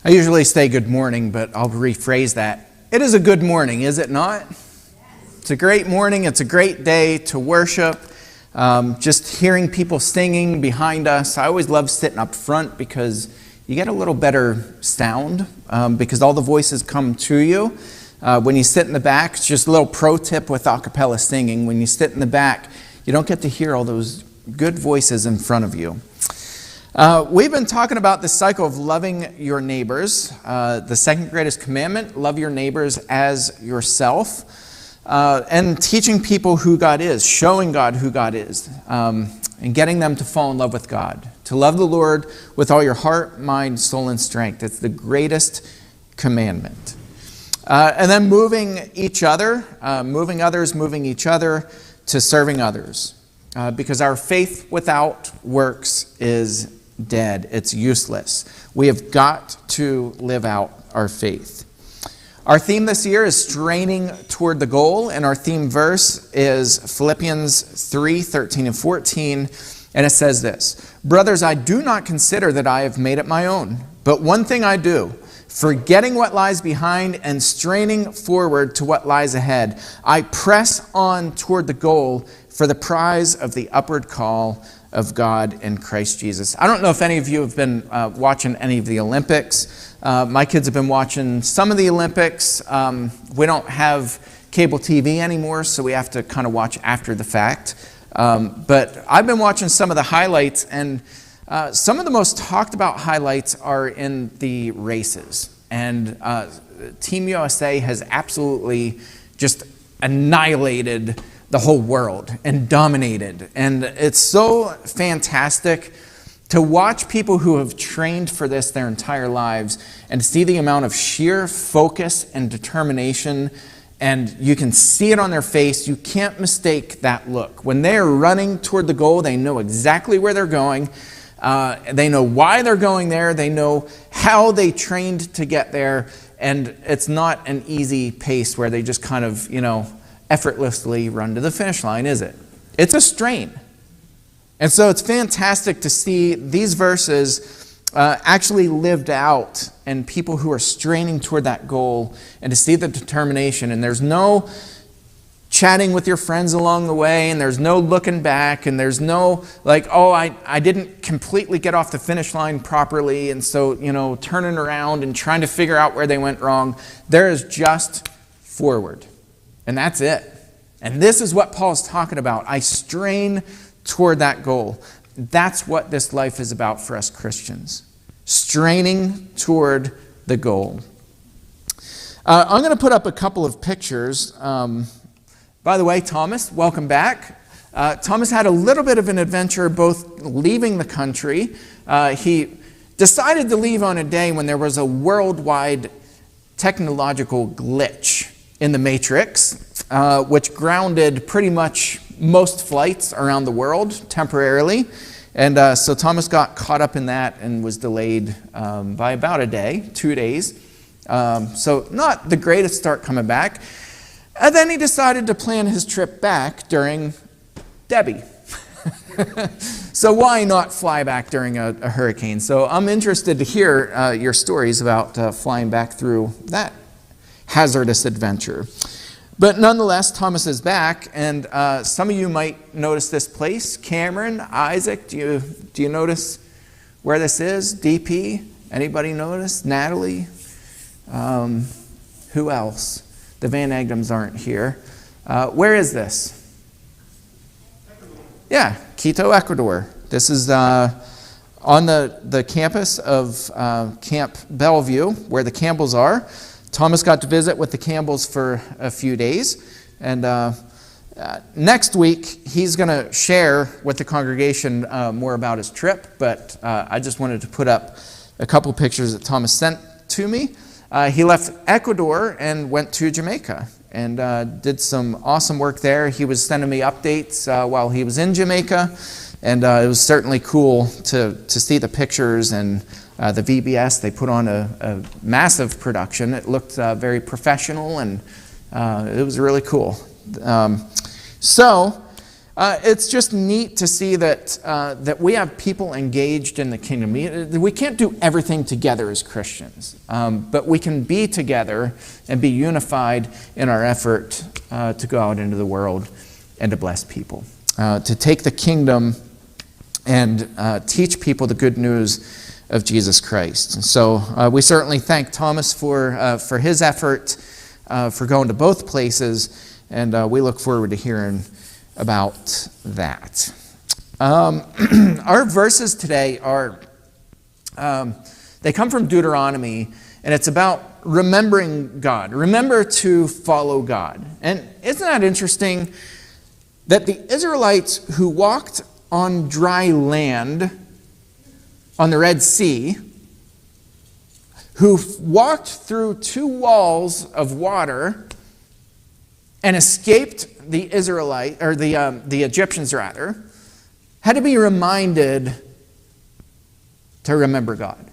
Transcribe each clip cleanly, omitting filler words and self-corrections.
I usually say good morning, but I'll rephrase that. It is a good morning, is it not? It's a great morning. It's a great day to worship. Just hearing people singing behind us. I always love sitting up front because you get a little better sound because all the voices come to you. When you sit in the back, it's just a little pro tip with a cappella singing. When you sit in the back, you don't get to hear all those good voices in front of you. We've been talking about the cycle of loving your neighbors. The second greatest commandment, love your neighbors as yourself. And teaching people who God is, showing God who God is, and getting them to fall in love with God. To love the Lord with all your heart, mind, soul, and strength. It's the greatest commandment. And then moving each other, moving others, moving each other to serving others. Because our faith without works is dead. It's useless. We have got to live out our faith. Our theme this year is straining toward the goal, and our theme verse is Philippians 3:13 and 14, and it says this: "Brothers, I do not consider that I have made it my own, but one thing I do, forgetting what lies behind and straining forward to what lies ahead, I press on toward the goal for the prize of the upward call of God in Christ Jesus." I don't know if any of you have been watching any of the Olympics. My kids have been watching some of the Olympics. We don't have cable TV anymore, so we have to kind of watch after the fact. But I've been watching some of the highlights, and some of the most talked about highlights are in the races. And Team USA has absolutely just annihilated the whole world and dominated. And it's so fantastic to watch people who have trained for this their entire lives and see the amount of sheer focus and determination, and you can see it on their face. You can't mistake that look. When they are running toward the goal, they know exactly where they're going. They know why they're going there. They know how they trained to get there. And it's not an easy pace where they just kind of, effortlessly run to the finish line, is it? It's a strain. And so it's fantastic to see these verses actually lived out and people who are straining toward that goal, and to see the determination. And there's no chatting with your friends along the way, and there's no looking back, and there's no I didn't completely get off the finish line properly, and so, turning around and trying to figure out where they went wrong. There is just forward. And that's it. And this is what Paul's talking about. I strain toward that goal. That's what this life is about for us Christians. Straining toward the goal. I'm going to put up a couple of pictures. By the way, Thomas, welcome back. Thomas had a little bit of an adventure both leaving the country. He decided to leave on a day when there was a worldwide technological glitch in the Matrix, which grounded pretty much most flights around the world temporarily. And so Thomas got caught up in that and was delayed by about a day, 2 days. So not the greatest start coming back. And then he decided to plan his trip back during Debbie. So why not fly back during a hurricane? So I'm interested to hear your stories about flying back through that hazardous adventure. But nonetheless, Thomas is back, and some of you might notice this place. Cameron, Isaac, do you notice where this is? DP, anybody notice? Natalie, who else? The Van Agdams aren't here. Where is this? Yeah, Quito, Ecuador. This is on the campus of Camp Bellevue, where the Campbells are. Thomas got to visit with the Campbells for a few days, and next week he's going to share with the congregation more about his trip, but I just wanted to put up a couple pictures that Thomas sent to me. He left Ecuador and went to Jamaica and did some awesome work there. He was sending me updates while he was in Jamaica, and it was certainly cool to see the pictures and the VBS. They put on a massive production. It looked very professional, and it was really cool. So It's just neat to see that we have people engaged in the kingdom. We can't do everything together as Christians, but we can be together and be unified in our effort to go out into the world and to bless people, to take the kingdom and teach people the good news of Jesus Christ. And so we certainly thank Thomas for his effort, for going to both places, and we look forward to hearing about that. Our verses today are, they come from Deuteronomy, and it's about remembering God. Remember to follow God. And isn't that interesting that the Israelites who walked on dry land on the Red Sea, who walked through 2 walls of water and escaped the Egyptians rather, had to be reminded to remember God.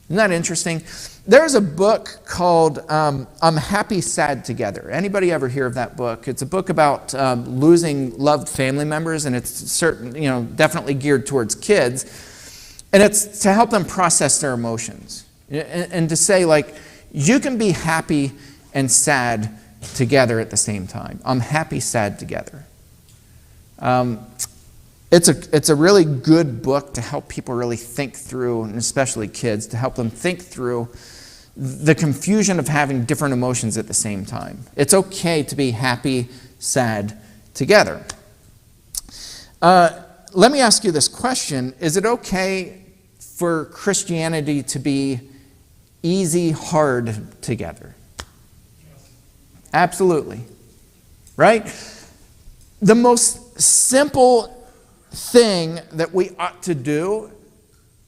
Isn't that interesting? There's a book called Happy, Sad Together. Anybody ever hear of that book? It's a book about losing loved family members, and it's definitely geared towards kids. And it's to help them process their emotions and to say, like, you can be happy and sad together at the same time. I'm happy, sad together. It's a really good book to help people really think through, and especially kids, to help them think through the confusion of having different emotions at the same time. It's okay to be happy, sad together. Let me ask you this question. Is it okay for Christianity to be easy, hard together? Absolutely. Right? The most simple thing that we ought to do,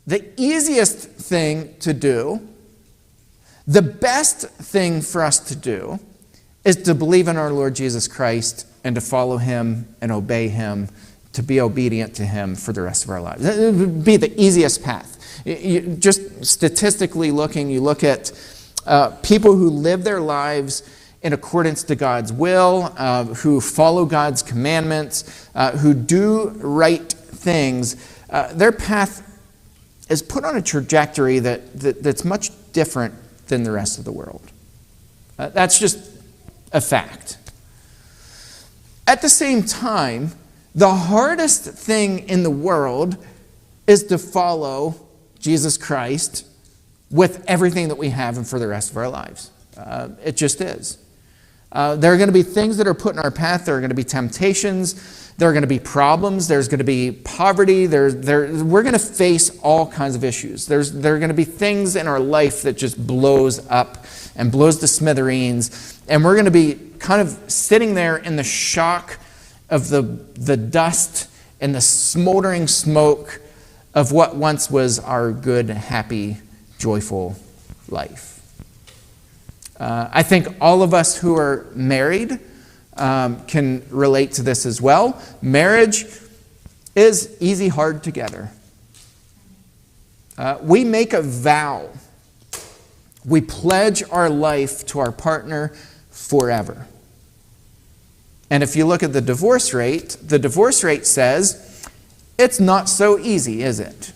the easiest thing to do, the best thing for us to do is to believe in our Lord Jesus Christ and to follow Him and obey Him, to be obedient to Him for the rest of our lives. It would be the easiest path. Just statistically looking, you look at people who live their lives in accordance to God's will, who follow God's commandments, who do right things, their path is put on a trajectory that's much different than the rest of the world. That's just a fact. At the same time, the hardest thing in the world is to follow Jesus Christ with everything that we have and for the rest of our lives. It just is. There are going to be things that are put in our path. There are going to be temptations. There are going to be problems. There's going to be poverty. We're going to face all kinds of issues. There are going to be things in our life that just blows up and blows to smithereens. And we're going to be kind of sitting there in the shock of the dust and the smoldering smoke of what once was our good, happy, joyful life. I think all of us who are married can relate to this as well. Marriage is easy, hard together. We make a vow. We pledge our life to our partner forever. And if you look at the divorce rate says it's not so easy, is it?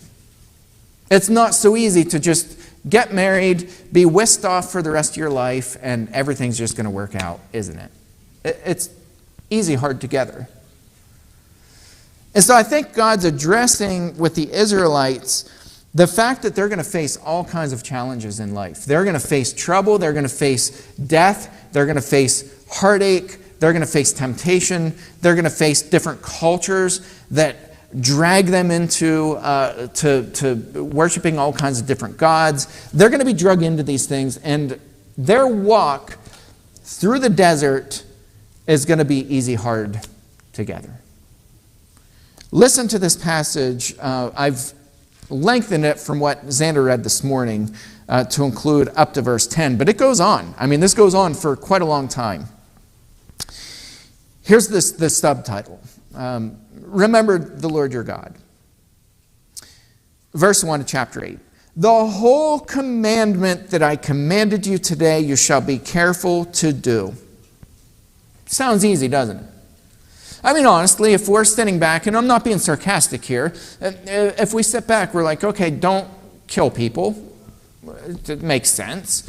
It's not so easy to just get married, be whisked off for the rest of your life, and everything's just going to work out, isn't it? It's easy, hard together. And so I think God's addressing with the Israelites the fact that they're going to face all kinds of challenges in life. They're going to face trouble. They're going to face death. They're going to face heartache. They're going to face temptation. They're going to face different cultures that drag them into to worshiping all kinds of different gods. They're going to be dragged into these things, and their walk through the desert is going to be easy, hard together. Listen to this passage. I've lengthened it from what Xander read this morning to include up to verse 10, but it goes on. I mean, this goes on for quite a long time. Here's the subtitle. Remember the Lord your God. Verse 1 of chapter 8. The whole commandment that I commanded you today, you shall be careful to do. Sounds easy, doesn't it? I mean, honestly, if we're sitting back, and I'm not being sarcastic here, if we sit back, we're like, okay, don't kill people. It makes sense.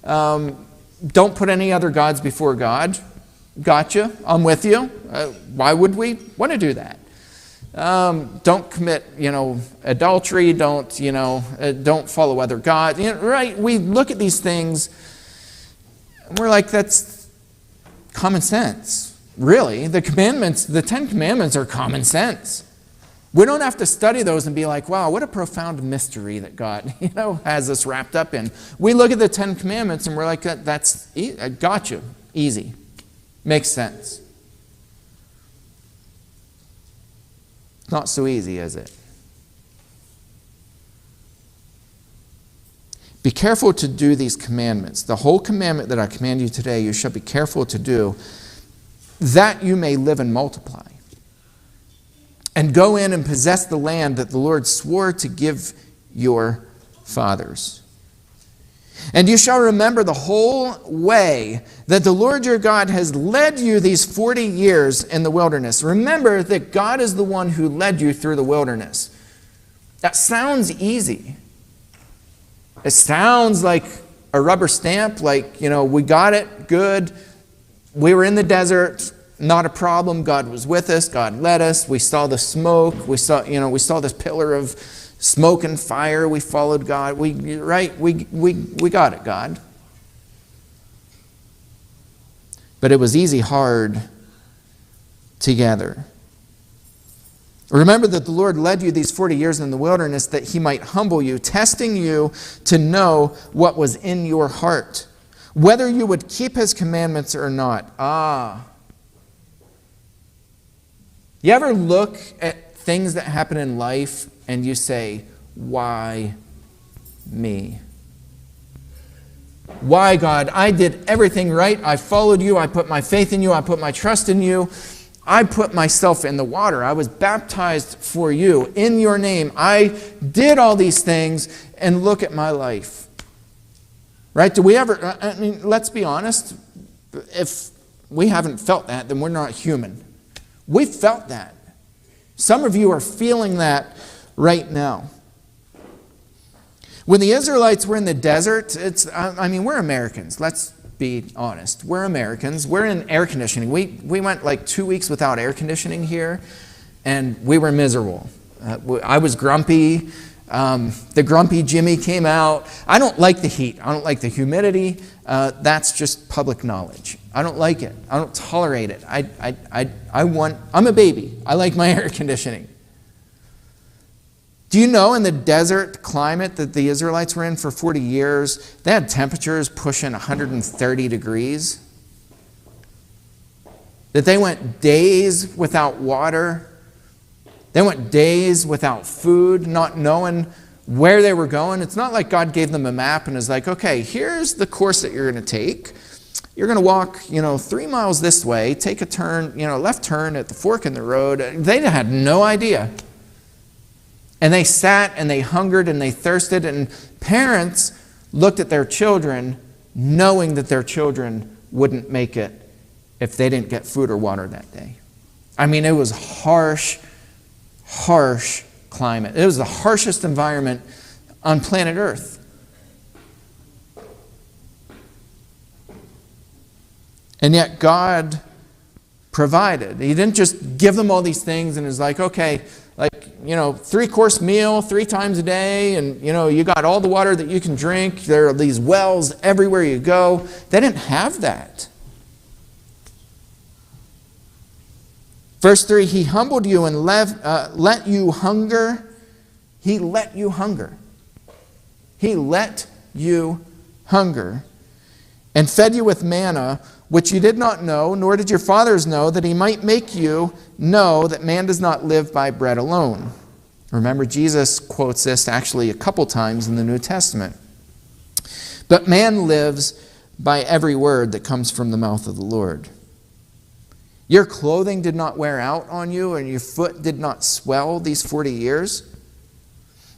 Don't put any other gods before God. Gotcha. I'm with you. Why would we want to do that? Don't commit, adultery. Don't follow other gods. Right? We look at these things, and we're like, that's common sense. Really, the commandments, the 10 Commandments are common sense. We don't have to study those and be like, wow, what a profound mystery that God, has us wrapped up in. We look at the 10 Commandments and we're like, that's, gotcha, easy. Makes sense. Not so easy, is it? Be careful to do these commandments. The whole commandment that I command you today, you shall be careful to do, that you may live and multiply, and go in and possess the land that the Lord swore to give your fathers. And you shall remember the whole way that the Lord your God has led you these 40 years in the wilderness. Remember that God is the one who led you through the wilderness. That sounds easy. It sounds like a rubber stamp, like, we got it, good. We were in the desert, not a problem. God was with us. God led us. We saw the smoke. We saw this pillar of smoke and fire. We followed God. We got it, God. But it was easy, hard together. Remember that the Lord led you these 40 years in the wilderness that he might humble you, testing you to know what was in your heart, whether you would keep his commandments or not. You ever look at things that happen in life and you say, why me? Why, God? I did everything right. I followed you. I put my faith in you. I put my trust in you. I put myself in the water. I was baptized for you in your name. I did all these things, and look at my life. Right? Do we ever, let's be honest. If we haven't felt that, then we're not human. We felt that. Some of you are feeling that right now. When the Israelites were in the desert, we're Americans. Let's be honest. We're Americans. We're in air conditioning. We went like 2 weeks without air conditioning here, and we were miserable. I was grumpy. The grumpy Jimmy came out. I don't like the heat. I don't like the humidity. That's just public knowledge. I don't like it. I don't tolerate it. I'm a baby. I like my air conditioning. Do you know in the desert climate that the Israelites were in for 40 years, they had temperatures pushing 130 degrees? That they went days without water. They went days without food, not knowing where they were going. It's not like God gave them a map and is like, okay, here's the course that you're going to take. You're going to walk, 3 miles this way, take a turn, left turn at the fork in the road. They had no idea. And they sat and they hungered and they thirsted, and parents looked at their children knowing that their children wouldn't make it if they didn't get food or water that day. It was harsh climate. It was the harshest environment on planet Earth. And yet God provided. He didn't just give them all these things and is like, okay, 3-course meal 3 times a day, and you got all the water that you can drink. There are these wells everywhere you go. They didn't have that. Verse 3, he humbled you and let you hunger. He let you hunger. He let you hunger and fed you with manna, which you did not know, nor did your fathers know, that he might make you know that man does not live by bread alone. Remember, Jesus quotes this actually a couple times in the New Testament. But man lives by every word that comes from the mouth of the Lord. Your clothing did not wear out on you, and your foot did not swell these 40 years.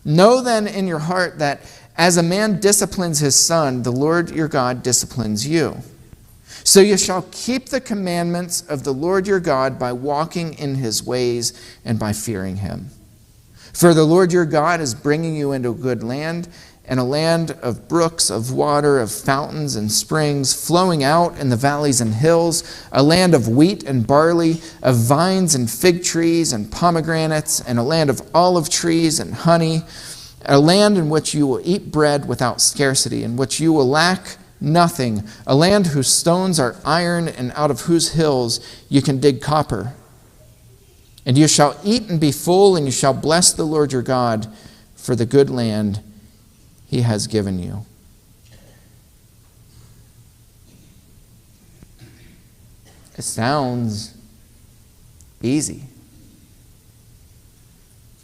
Know then in your heart that as a man disciplines his son, the Lord your God disciplines you. So you shall keep the commandments of the Lord your God by walking in his ways and by fearing him. For the Lord your God is bringing you into a good land, and a land of brooks, of water, of fountains and springs, flowing out in the valleys and hills, a land of wheat and barley, of vines and fig trees and pomegranates, and a land of olive trees and honey, a land in which you will eat bread without scarcity, in which you will lack nothing, a land whose stones are iron, and out of whose hills you can dig copper. And you shall eat and be full, and you shall bless the Lord your God for the good land he has given you. It sounds easy.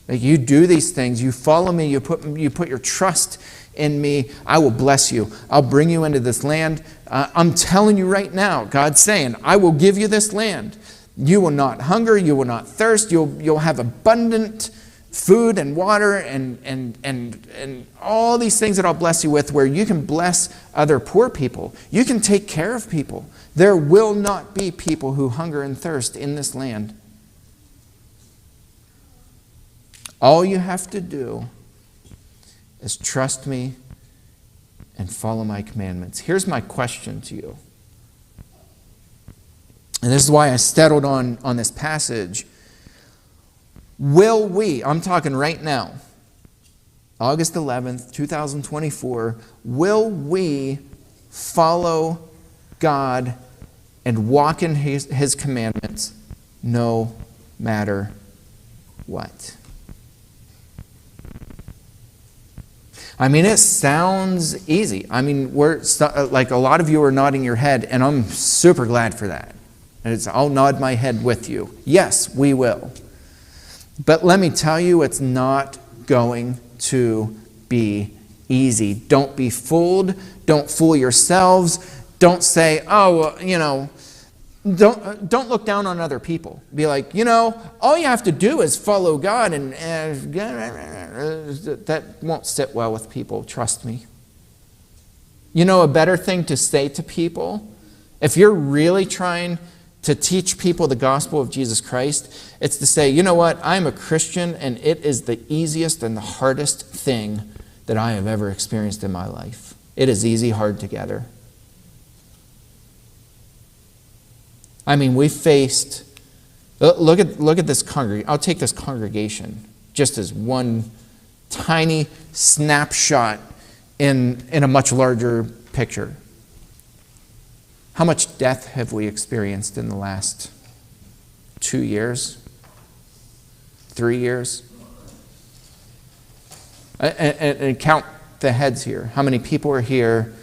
Like, you do these things, you follow me, you put your trust in me, I will bless you. I'll bring you into this land. I'm telling you right now, God's saying, I will give you this land. You will not hunger, you will not thirst, you'll have abundant food and water and all these things that I'll bless you with, where you can bless other poor people. You can take care of people. There will not be people who hunger and thirst in this land. All you have to do is trust me and follow my commandments. Here's my question to you. And this is why I settled on this passage. Will we, I'm talking right now, August 11th, 2024, will we follow God and walk in his commandments no matter what? I mean, it sounds easy. I mean, like a lot of you are nodding your head, and I'm super glad for that. And I'll nod my head with you. Yes, we will. But let me tell you, it's not going to be easy. Don't be fooled. Don't fool yourselves. Don't say, don't look down on other people. Be like, all you have to do is follow God, and that won't sit well with people, trust me. A better thing to say to people, if you're really trying to teach people the gospel of Jesus Christ, it's to say, you know what, I'm a Christian, and it is the easiest and the hardest thing that I have ever experienced in my life. It is easy, hard together. I mean, we faced, look at this congregation. I'll take this congregation just as one tiny snapshot in a much larger picture. How much death have we experienced in the last 2 years? 3 years? And count the heads here. How many people are here?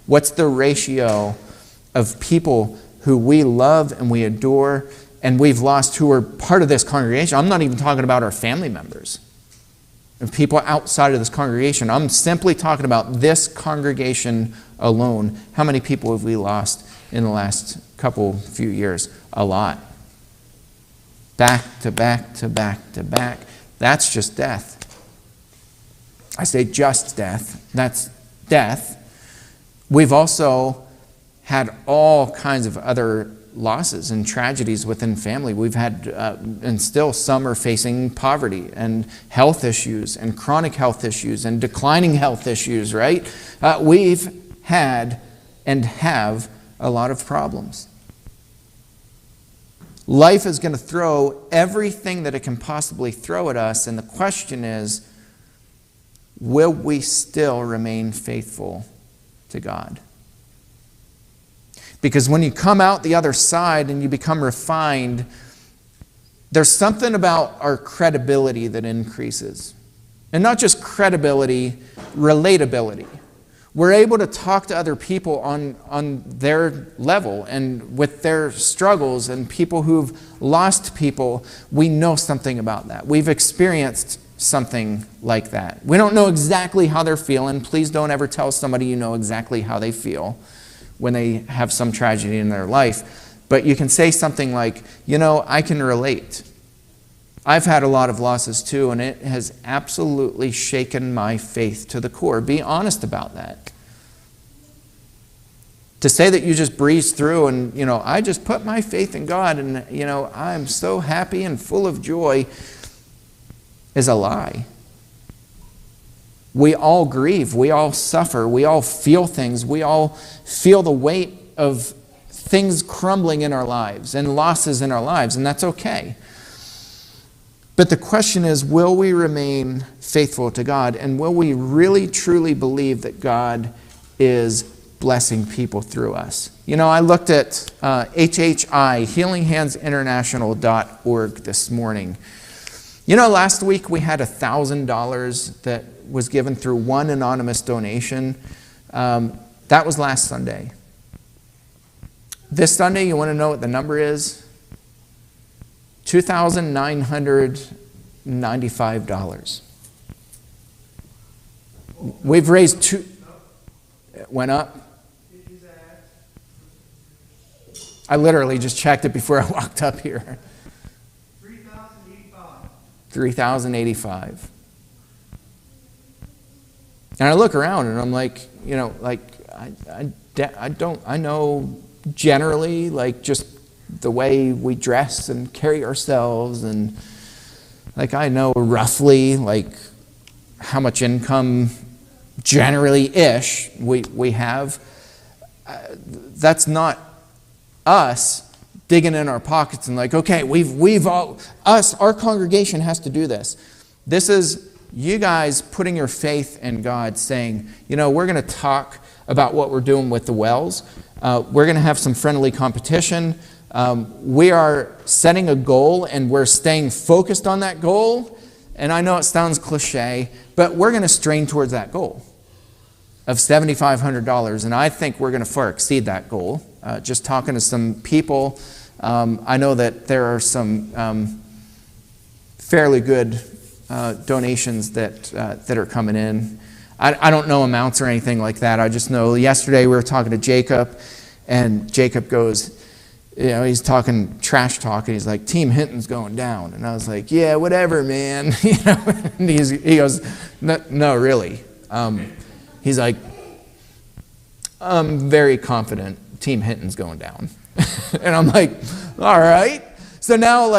What's the ratio of people who we love and we adore and we've lost who are part of this congregation? I'm not even talking about our family members and people outside of this congregation. I'm simply talking about this congregation alone. How many people have we lost in the last few years? A lot. Back to back to back to back. That's just death. I say just death. That's death. We've also had all kinds of other losses and tragedies within family. We've had, and still some are facing poverty and health issues and chronic health issues and declining health issues, right? We've had and have a lot of problems. Life is going to throw everything that it can possibly throw at us, and the question is, will we still remain faithful to God? Because when you come out the other side and you become refined, there's something about our credibility that increases. And not just credibility, relatability. We're able to talk to other people on their level and with their struggles, and people who've lost people, we know something about that. We've experienced something like that. We don't know exactly how they're feeling. Please don't ever tell somebody you know exactly how they feel when they have some tragedy in their life. But you can say something like, I can relate. I've had a lot of losses too, and it has absolutely shaken my faith to the core. Be honest about that. To say that you just breeze through and, I just put my faith in God and, I'm so happy and full of joy is a lie. We all grieve. We all suffer. We all feel things. We all feel the weight of things crumbling in our lives and losses in our lives, and that's okay. But the question is, will we remain faithful to God? And will we really, truly believe that God is blessing people through us? I looked at HHI, healinghandsinternational.org this morning. Last week we had $1,000 that was given through one anonymous donation. That was last Sunday. This Sunday, you want to know what the number is? $2,995. We've raised two. It went up. I literally just checked it before I walked up here. 3,085. And I look around and I'm like, I know generally, just the way we dress and carry ourselves, and I know roughly how much income generally-ish we have. That's not us digging in our pockets and okay, we've all, our congregation has to do this. This is you guys putting your faith in God, saying, we're going to talk about what we're doing with the wells. We're going to have some friendly competition. We are setting a goal, and we're staying focused on that goal. And I know it sounds cliche, but we're going to strain towards that goal of $7,500. And I think we're going to far exceed that goal. Just talking to some people, I know that there are some fairly good donations that are coming in. I don't know amounts or anything like that. I just know yesterday we were talking to Jacob, and Jacob goes, he's talking trash talk, and he's like, Team Hinton's going down. And I was like, yeah, whatever, man. And he goes, no, really. He's like, I'm very confident Team Hinton's going down. And I'm like, all right. So now,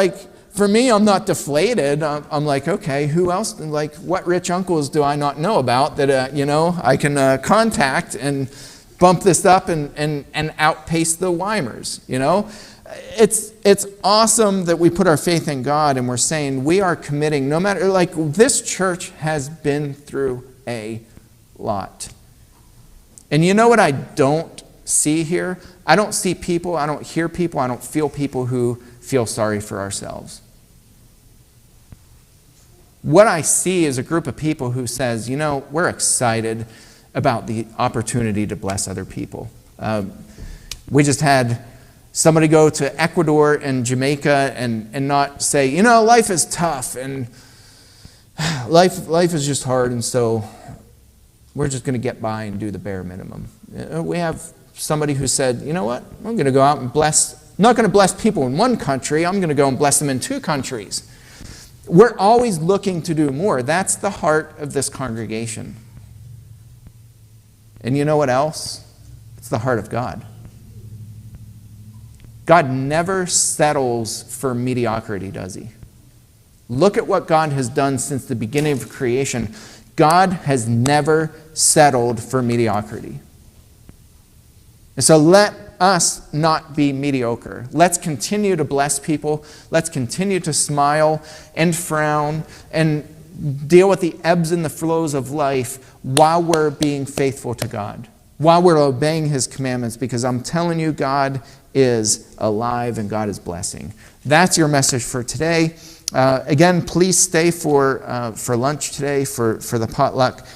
for me, I'm not deflated. I'm like, okay, who else? What rich uncles do I not know about that, I can contact and bump this up and outpace the Weimers, It's awesome that we put our faith in God and we're saying we are committing, no matter, this church has been through a lot. And you know what I don't see here? I don't see people, I don't hear people, I don't feel people who feel sorry for ourselves. What I see is a group of people who says, we're excited about the opportunity to bless other people. We just had somebody go to Ecuador and Jamaica and not say, life is tough and life is just hard, and so we're just going to get by and do the bare minimum. We have somebody who said, you know what, I'm going to go out and not going to bless people in one country, I'm going to go and bless them in 2 countries. We're always looking to do more. That's the heart of this congregation. And you know what else? It's the heart of God. God never settles for mediocrity, does he? Look at what God has done since the beginning of creation. God has never settled for mediocrity. And so let us not be mediocre. Let's continue to bless people. Let's continue to smile and frown and deal with the ebbs and the flows of life while we're being faithful to God, while we're obeying his commandments, because I'm telling you, God is alive and God is blessing. That's your message for today. Again, please stay for lunch today, for the potluck.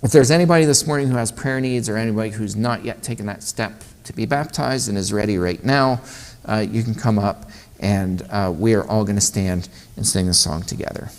If there's anybody this morning who has prayer needs or anybody who's not yet taken that step to be baptized and is ready right now, you can come up and we are all going to stand and sing a song together.